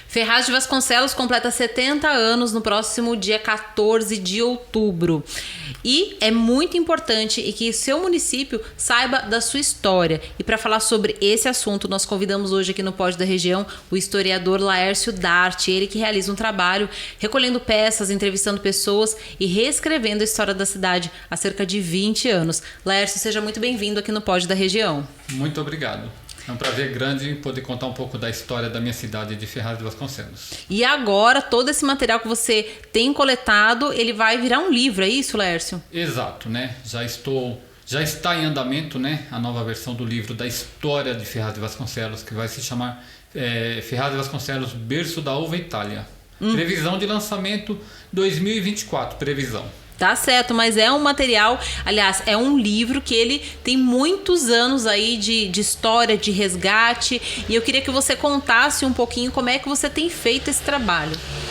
Ferraz de Vasconcelos completa 70 anos no próximo dia 14 de outubro. E é muito importante que seu município saiba da sua história. E para falar sobre esse assunto, nós convidamos hoje aqui no Pod da Região o historiador Laércio Dart, ele que realiza um trabalho recolhendo peças, entrevistando pessoas e reescrevendo a história da cidade há cerca de 20 anos. Laércio, seja muito bem-vindo aqui no Pod da Região. Muito obrigado. É um prazer grande poder contar um pouco da história da minha cidade de Ferraz de Vasconcelos. E agora, todo esse material que você tem coletado, ele vai virar um livro, é isso, Laércio? Exato, né? Já está em andamento, né? A nova versão do livro da história de Ferraz de Vasconcelos, que vai se chamar Ferraz de Vasconcelos, Berço da Uva Itália. Previsão de lançamento 2024, previsão. Tá certo, mas é um material, aliás, é um livro que ele tem muitos anos aí de história, de resgate, e eu queria que você contasse um pouquinho como é que você tem feito esse trabalho.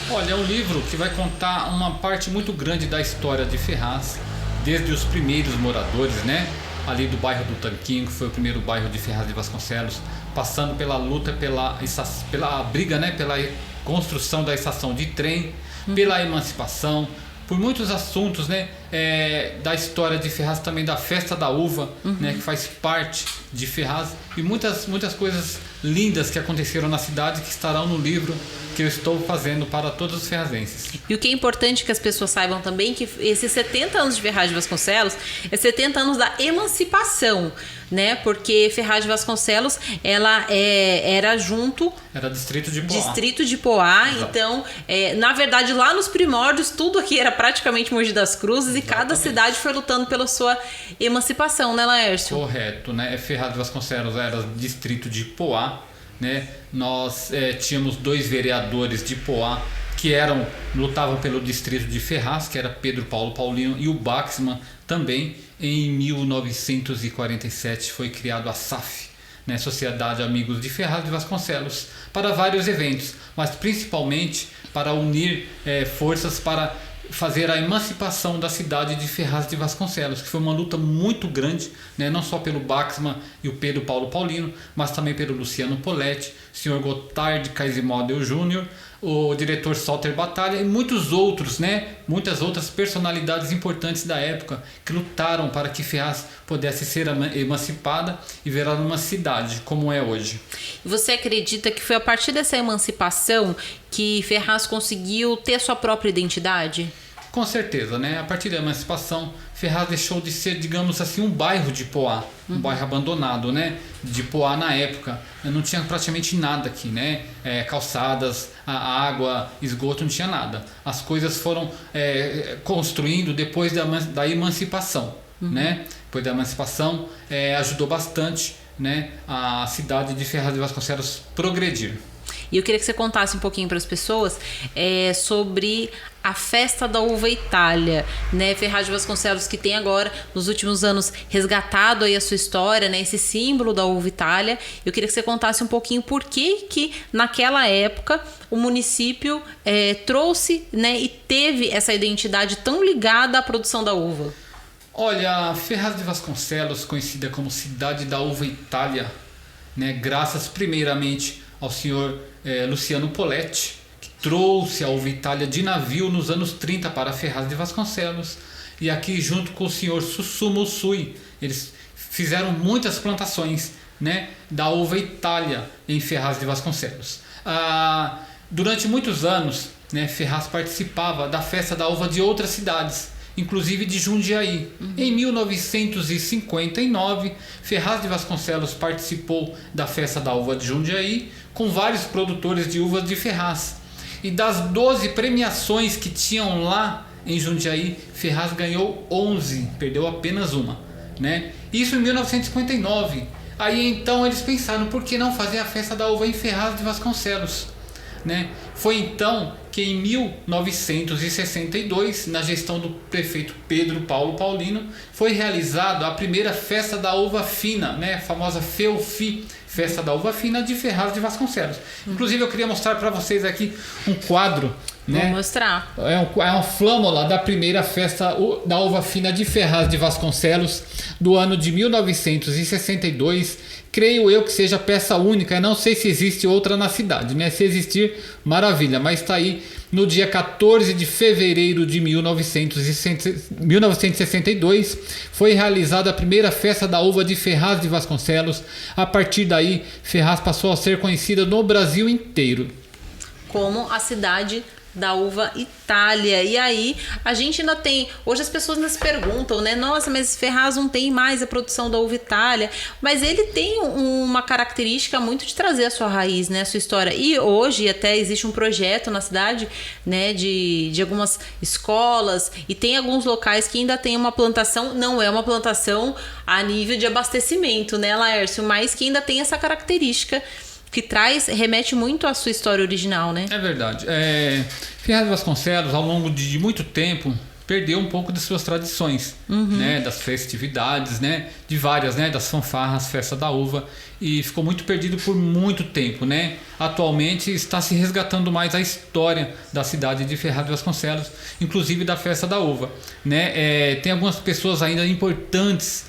Olha, é um livro que vai contar uma parte muito grande da história de Ferraz, desde os primeiros moradores, né? Ali do bairro do Tanquinho, que foi o primeiro bairro de Ferraz de Vasconcelos, passando pela luta, pela briga, né? Pela construção da estação de trem, pela emancipação, por muitos assuntos, né, da história de Ferraz, também da festa da uva, né, que faz parte de Ferraz, e muitas coisas lindas que aconteceram na cidade que estarão no livro que eu estou fazendo para todos os ferrazenses. E o que é importante que as pessoas saibam também que esses 70 anos de Ferraz de Vasconcelos é 70 anos da emancipação, né? Porque Ferraz de Vasconcelos, ela era distrito de Poá. Distrito de Poá. Exato. Então, na verdade, lá nos primórdios, tudo aqui era praticamente Mogi das Cruzes. Exatamente. E cada cidade foi lutando pela sua emancipação, né, Laércio? Correto, né? Ferraz de Vasconcelos era distrito de Poá, né? Nós tínhamos 2 vereadores de Poá que lutavam pelo distrito de Ferraz, que era Pedro Paulo Paulino e o Baxman também. Em 1947 foi criado a SAF, né? Sociedade Amigos de Ferraz de Vasconcelos, para vários eventos, mas principalmente para unir forças para fazer a emancipação da cidade de Ferraz de Vasconcelos, que foi uma luta muito grande, né? Não só pelo Baxman e o Pedro Paulo Paulino, mas também pelo Luciano Poletti, senhor Gotthard Kaisimodel Júnior, o diretor Salter Batalha e muitos outros, né? Muitas outras personalidades importantes da época que lutaram para que Ferraz pudesse ser emancipada e virar uma cidade como é hoje. Você acredita que foi a partir dessa emancipação que Ferraz conseguiu ter sua própria identidade? Com certeza, né? A partir da emancipação, Ferraz deixou de ser, digamos assim, um bairro de Poá, um bairro abandonado, né? De Poá na época. Não tinha praticamente nada aqui, né? Calçadas, a água, esgoto, não tinha nada. As coisas foram construindo depois da emancipação, né? Depois da emancipação, ajudou bastante, né? A cidade de Ferraz de Vasconcelos progredir. E eu queria que você contasse um pouquinho para as pessoas sobre a festa da uva Itália, né? Ferraz de Vasconcelos, que tem agora, nos últimos anos, resgatado aí a sua história, né? Esse símbolo da uva Itália. Eu queria que você contasse um pouquinho por que naquela época o município trouxe, né? E teve essa identidade tão ligada à produção da uva. Olha, Ferraz de Vasconcelos, conhecida como Cidade da Uva Itália, né? Graças primeiramente ao senhor Luciano Poletti, que trouxe a uva Itália de navio nos anos 30 para Ferraz de Vasconcelos, e aqui junto com o senhor Susumu Sui, eles fizeram muitas plantações, né, da uva Itália em Ferraz de Vasconcelos. Durante muitos anos, né, Ferraz participava da festa da uva de outras cidades, inclusive de Jundiaí. Em 1959, Ferraz de Vasconcelos participou da festa da uva de Jundiaí com vários produtores de uvas de Ferraz. E das 12 premiações que tinham lá em Jundiaí, Ferraz ganhou 11, perdeu apenas uma, né? Isso em 1959. Aí então eles pensaram, por que não fazer a festa da uva em Ferraz de Vasconcelos, né? Foi então que em 1962, na gestão do prefeito Pedro Paulo Paulino, foi realizada a primeira festa da uva fina, né? A famosa FEUFI, Festa da Uva Fina de Ferraz de Vasconcelos. Inclusive eu queria mostrar para vocês aqui um quadro né? Vou mostrar. É uma flâmula da primeira festa da uva fina de Ferraz de Vasconcelos, do ano de 1962. Creio eu que seja peça única, não sei se existe outra na cidade, né? Se existir, maravilha, mas está aí no dia 14 de fevereiro de 1962, foi realizada a primeira festa da uva de Ferraz de Vasconcelos. A partir daí, Ferraz passou a ser conhecida no Brasil inteiro Como a cidade da uva Itália. E aí, a gente ainda tem... Hoje as pessoas ainda se perguntam, né? Nossa, mas Ferraz não tem mais a produção da uva Itália. Mas ele tem uma característica muito de trazer a sua raiz, né? A sua história. E hoje até existe um projeto na cidade, né? De algumas escolas. E tem alguns locais que ainda tem uma plantação. Não é uma plantação a nível de abastecimento, né, Laércio? Mas que ainda tem essa característica que remete muito à sua história original, né? É verdade. Ferraz de Vasconcelos, ao longo de muito tempo, perdeu um pouco de suas tradições, né? Das festividades, né? De várias, né? Das fanfarras, festa da uva, e ficou muito perdido por muito tempo, né? Atualmente está se resgatando mais a história da cidade de Ferraz de Vasconcelos, inclusive da festa da uva, né? Tem algumas pessoas ainda importantes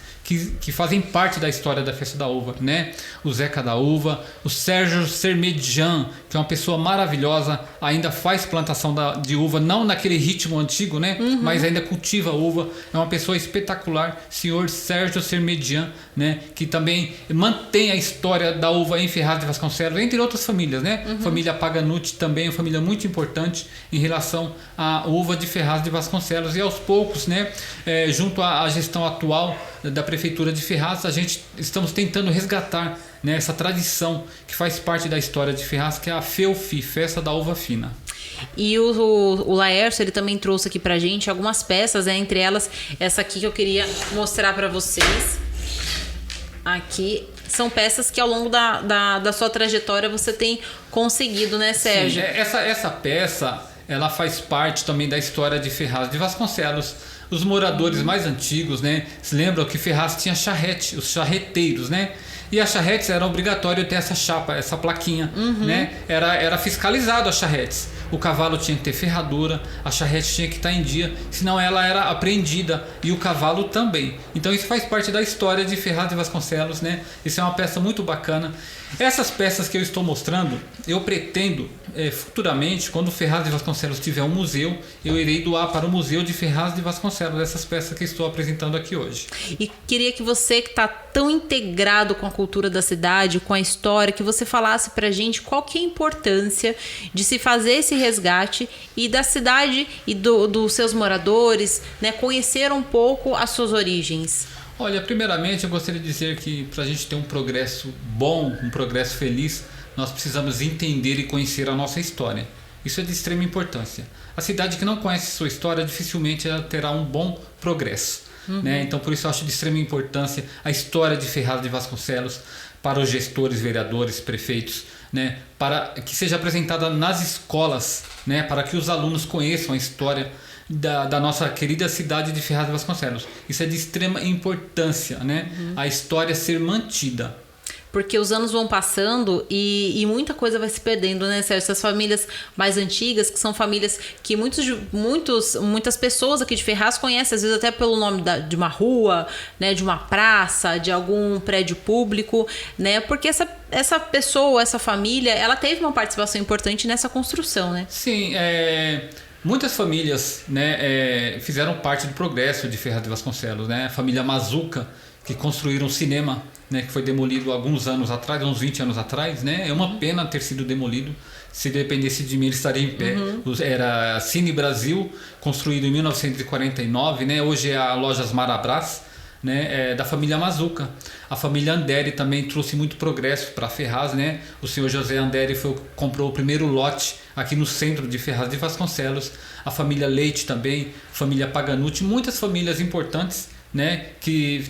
que fazem parte da história da festa da uva, né? O Zeca da Uva, o Sérgio Sermedian, que é uma pessoa maravilhosa, ainda faz plantação de uva, não naquele ritmo antigo, né? Mas ainda cultiva uva. É uma pessoa espetacular, senhor Sérgio Sermedian, né? Que também mantém a história da uva em Ferraz de Vasconcelos, entre outras famílias, né? Família Paganucci também, uma família muito importante em relação à uva de Ferraz de Vasconcelos. E aos poucos, né? Junto à gestão atual da Prefeitura de Ferraz, estamos tentando resgatar, né, essa tradição que faz parte da história de Ferraz, que é a FEUFI, Festa da Uva Fina. E o Laércio, ele também trouxe aqui pra gente algumas peças, né, entre elas essa aqui que eu queria mostrar pra vocês. Aqui são peças que ao longo da sua trajetória você tem conseguido, né, Sérgio? Sim, essa peça, ela faz parte também da história de Ferraz de Vasconcelos. Os moradores mais antigos, né, se lembram que Ferraz tinha charrete, os charreteiros, né? E as charretes era obrigatório ter essa chapa, essa plaquinha, né? Era fiscalizado as charretes. O cavalo tinha que ter ferradura, a charrete tinha que estar em dia, senão ela era apreendida, e o cavalo também. Então isso faz parte da história de Ferraz de Vasconcelos, né? Isso é uma peça muito bacana. Essas peças que eu estou mostrando, eu pretendo futuramente, quando o Ferraz de Vasconcelos tiver um museu, eu irei doar para o Museu de Ferraz de Vasconcelos essas peças que estou apresentando aqui hoje. E queria que você, que está tão integrado com a cultura da cidade, com a história, que você falasse pra gente qual que é a importância de se fazer esse resgate e da cidade e dos seus moradores, né, conhecer um pouco as suas origens. Olha, primeiramente eu gostaria de dizer que para a gente ter um progresso bom, um progresso feliz, nós precisamos entender e conhecer a nossa história. Isso é de extrema importância. A cidade que não conhece sua história, dificilmente ela terá um bom progresso, né? Então por isso eu acho de extrema importância a história de Ferraz de Vasconcelos para os gestores, vereadores, prefeitos, né? Para que seja apresentada nas escolas, né? Para que os alunos conheçam a história da nossa querida cidade de Ferraz de Vasconcelos. Isso é de extrema importância, né? A história ser mantida. Porque os anos vão passando e muita coisa vai se perdendo, né, Sérgio? Essas famílias mais antigas, que são famílias que muitas pessoas aqui de Ferraz conhecem, às vezes até pelo nome de uma rua, né, de uma praça, de algum prédio público, né? Porque essa pessoa, essa família, ela teve uma participação importante nessa construção, né? Sim, muitas famílias, né, fizeram parte do progresso de Ferraz de Vasconcelos, né? A família Mazuca, que construíram um cinema, né, que foi demolido há alguns anos atrás, uns 20 anos atrás, né? É uma pena ter sido demolido. Se dependesse de mim, ele estaria em pé. Era Cine Brasil, construído em 1949, né? Hoje é a Lojas Marabras, né? Da família Mazuca. A família Anderi também trouxe muito progresso para Ferraz, né? O senhor José Anderi comprou o primeiro lote aqui no centro de Ferraz de Vasconcelos. A família Leite também, família Paganucci, muitas famílias importantes, né, que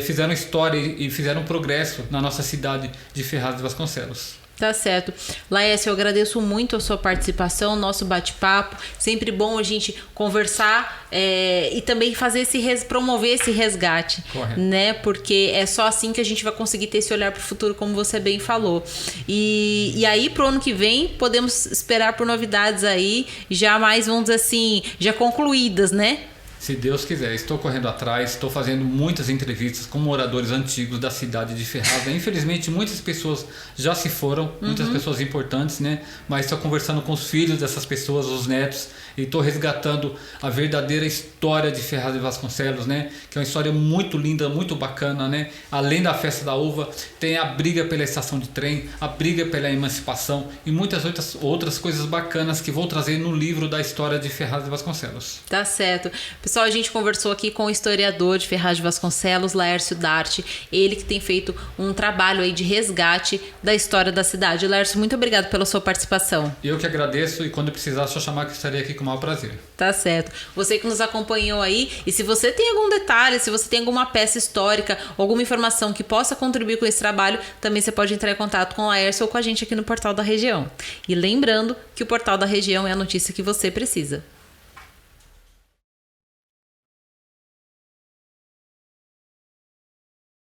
fizeram história e fizeram progresso na nossa cidade de Ferraz de Vasconcelos. Tá certo. Laércio, eu agradeço muito a sua participação, nosso bate-papo. Sempre bom a gente conversar e também fazer promover esse resgate. Correto. Né? Porque é só assim que a gente vai conseguir ter esse olhar para o futuro, como você bem falou. E aí, pro ano que vem, podemos esperar por novidades aí, já mais, vamos dizer assim, já concluídas, né? Se Deus quiser, estou correndo atrás, estou fazendo muitas entrevistas com moradores antigos da cidade de Ferraz. Infelizmente, muitas pessoas já se foram, muitas pessoas importantes, né? Mas estou conversando com os filhos dessas pessoas, os netos, e estou resgatando a verdadeira história de Ferraz de Vasconcelos, né? Que é uma história muito linda, muito bacana, né? Além da festa da uva, tem a briga pela estação de trem, a briga pela emancipação e muitas outras coisas bacanas que vou trazer no livro da história de Ferraz de Vasconcelos. Tá certo. Pessoal, a gente conversou aqui com o historiador de Ferraz de Vasconcelos, Laércio Dart, ele que tem feito um trabalho aí de resgate da história da cidade. Laércio, muito obrigado pela sua participação. Eu que agradeço e quando precisar, só chamar que eu estarei aqui com o maior prazer. Tá certo. Você que nos acompanhou aí, e se você tem algum detalhe, se você tem alguma peça histórica, alguma informação que possa contribuir com esse trabalho, também você pode entrar em contato com o Laércio ou com a gente aqui no Portal da Região. E lembrando que o Portal da Região é a notícia que você precisa.